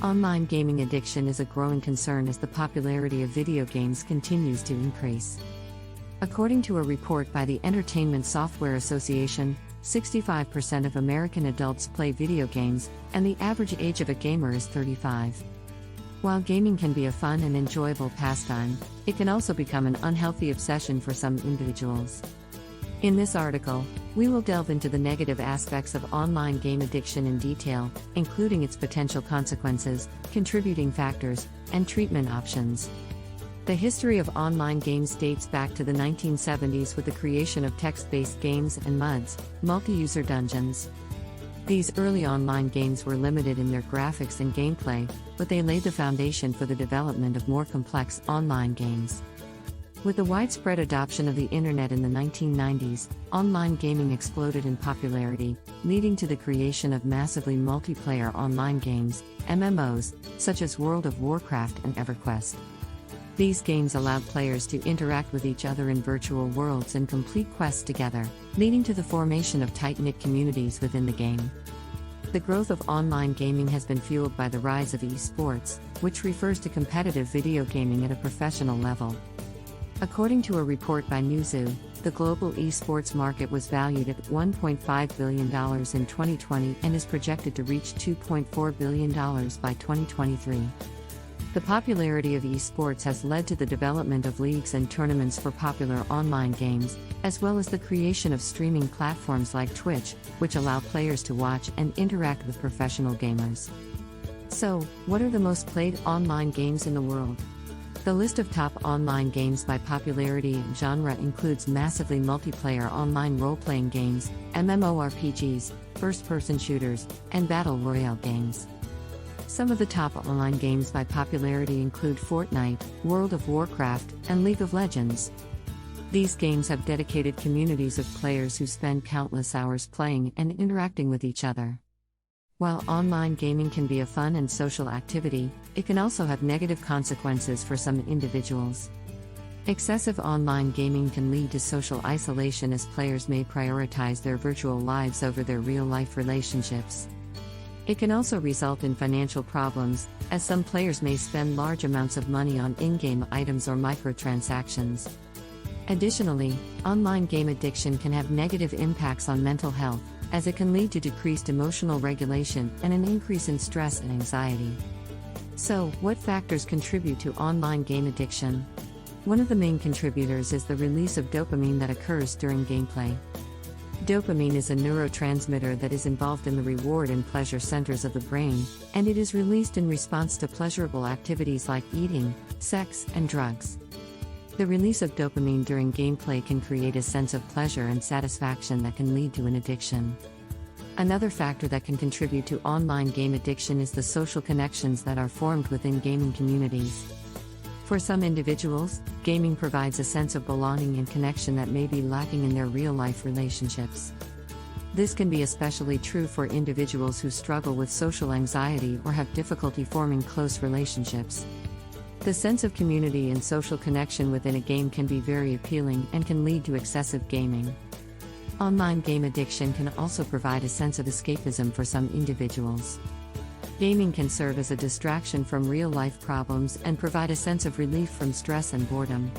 Online gaming addiction is a growing concern as the popularity of video games continues to increase. According to a report by the Entertainment Software Association, 65% of American adults play video games, and the average age of a gamer is 35. While gaming can be a fun and enjoyable pastime, it can also become an unhealthy obsession for some individuals. In this article, we will delve into the negative aspects of online game addiction in detail, including its potential consequences, contributing factors, and treatment options. The history of online games dates back to the 1970s with the creation of text-based games and MMOs, multi-user dungeons. These early online games were limited in their graphics and gameplay, but they laid the foundation for the development of more complex online games. With the widespread adoption of the internet in the 1990s, online gaming exploded in popularity, leading to the creation of massively multiplayer online games, MMOs, such as World of Warcraft and EverQuest. These games allowed players to interact with each other in virtual worlds and complete quests together, leading to the formation of tight-knit communities within the game. The growth of online gaming has been fueled by the rise of eSports, which refers to competitive video gaming at a professional level. According to a report by Newzoo, the global esports market was valued at $1.5 billion in 2020 and is projected to reach $2.4 billion by 2023. The popularity of esports has led to the development of leagues and tournaments for popular online games, as well as the creation of streaming platforms like Twitch, which allow players to watch and interact with professional gamers. So, what are the most played online games in the world? The list of top online games by popularity and genre includes massively multiplayer online role-playing games, MMORPGs, first-person shooters, and battle royale games. Some of the top online games by popularity include Fortnite, World of Warcraft, and League of Legends. These games have dedicated communities of players who spend countless hours playing and interacting with each other. While online gaming can be a fun and social activity, it can also have negative consequences for some individuals. Excessive online gaming can lead to social isolation as players may prioritize their virtual lives over their real-life relationships. It can also result in financial problems, as some players may spend large amounts of money on in-game items or microtransactions. Additionally, online game addiction can have negative impacts on mental health, as it can lead to decreased emotional regulation and an increase in stress and anxiety. So, what factors contribute to online game addiction? One of the main contributors is the release of dopamine that occurs during gameplay. Dopamine is a neurotransmitter that is involved in the reward and pleasure centers of the brain, and it is released in response to pleasurable activities like eating, sex, and drugs. The release of dopamine during gameplay can create a sense of pleasure and satisfaction that can lead to an addiction. Another factor that can contribute to online game addiction is the social connections that are formed within gaming communities. For some individuals, gaming provides a sense of belonging and connection that may be lacking in their real-life relationships. This can be especially true for individuals who struggle with social anxiety or have difficulty forming close relationships. The sense of community and social connection within a game can be very appealing and can lead to excessive gaming. Online game addiction can also provide a sense of escapism for some individuals. Gaming can serve as a distraction from real-life problems and provide a sense of relief from stress and boredom.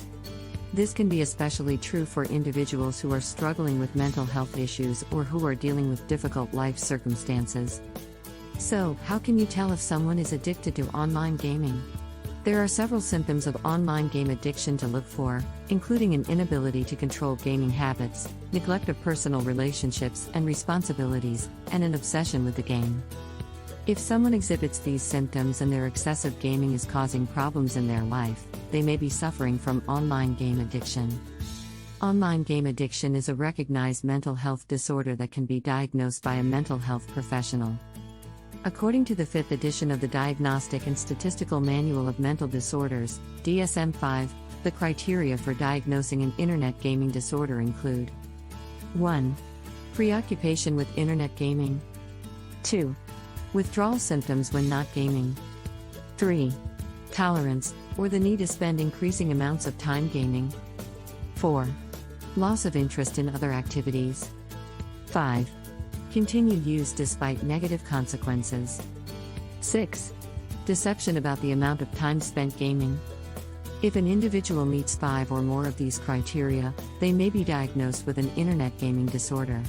This can be especially true for individuals who are struggling with mental health issues or who are dealing with difficult life circumstances. So, how can you tell if someone is addicted to online gaming? There are several symptoms of online game addiction to look for, including an inability to control gaming habits, neglect of personal relationships and responsibilities, and an obsession with the game. If someone exhibits these symptoms and their excessive gaming is causing problems in their life, they may be suffering from online game addiction. Online game addiction is a recognized mental health disorder that can be diagnosed by a mental health professional. According to the 5th edition of the Diagnostic and Statistical Manual of Mental Disorders, DSM-5, the criteria for diagnosing an internet gaming disorder include 1. Preoccupation with internet gaming. 2. Withdrawal symptoms when not gaming. 3. Tolerance, or the need to spend increasing amounts of time gaming. 4. Loss of interest in other activities. 5. Continued use despite negative consequences. 6. Deception about the amount of time spent gaming. If an individual meets 5 or more of these criteria, they may be diagnosed with an internet gaming disorder.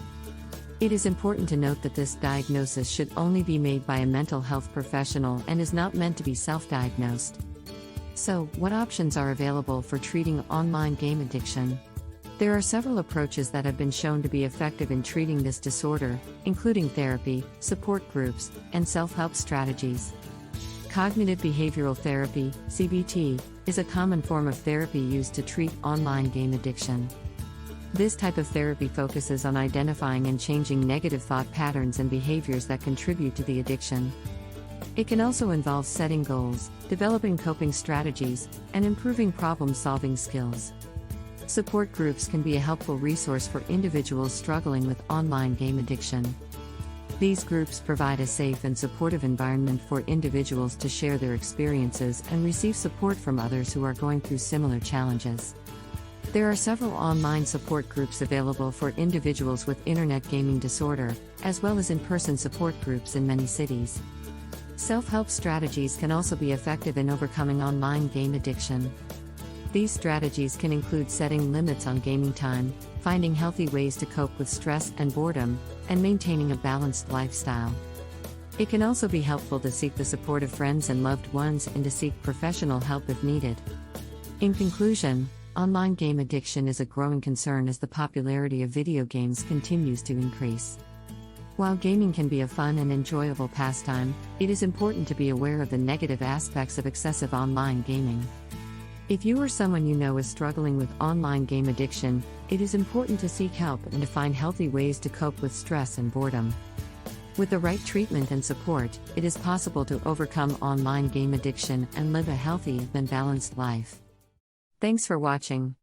It is important to note that this diagnosis should only be made by a mental health professional and is not meant to be self-diagnosed. So, what options are available for treating online game addiction? There are several approaches that have been shown to be effective in treating this disorder, including therapy, support groups, and self-help strategies. Cognitive behavioral therapy, CBT, is a common form of therapy used to treat online game addiction. This type of therapy focuses on identifying and changing negative thought patterns and behaviors that contribute to the addiction. It can also involve setting goals, developing coping strategies, and improving problem-solving skills. Support groups can be a helpful resource for individuals struggling with online game addiction. These groups provide a safe and supportive environment for individuals to share their experiences and receive support from others who are going through similar challenges. There are several online support groups available for individuals with internet gaming disorder, as well as in-person support groups in many cities. Self-help strategies can also be effective in overcoming online game addiction. These strategies can include setting limits on gaming time, finding healthy ways to cope with stress and boredom, and maintaining a balanced lifestyle. It can also be helpful to seek the support of friends and loved ones and to seek professional help if needed. In conclusion, online game addiction is a growing concern as the popularity of video games continues to increase. While gaming can be a fun and enjoyable pastime, it is important to be aware of the negative aspects of excessive online gaming. If you or someone you know is struggling with online game addiction, it is important to seek help and to find healthy ways to cope with stress and boredom. With the right treatment and support, it is possible to overcome online game addiction and live a healthy and balanced life. Thanks for watching.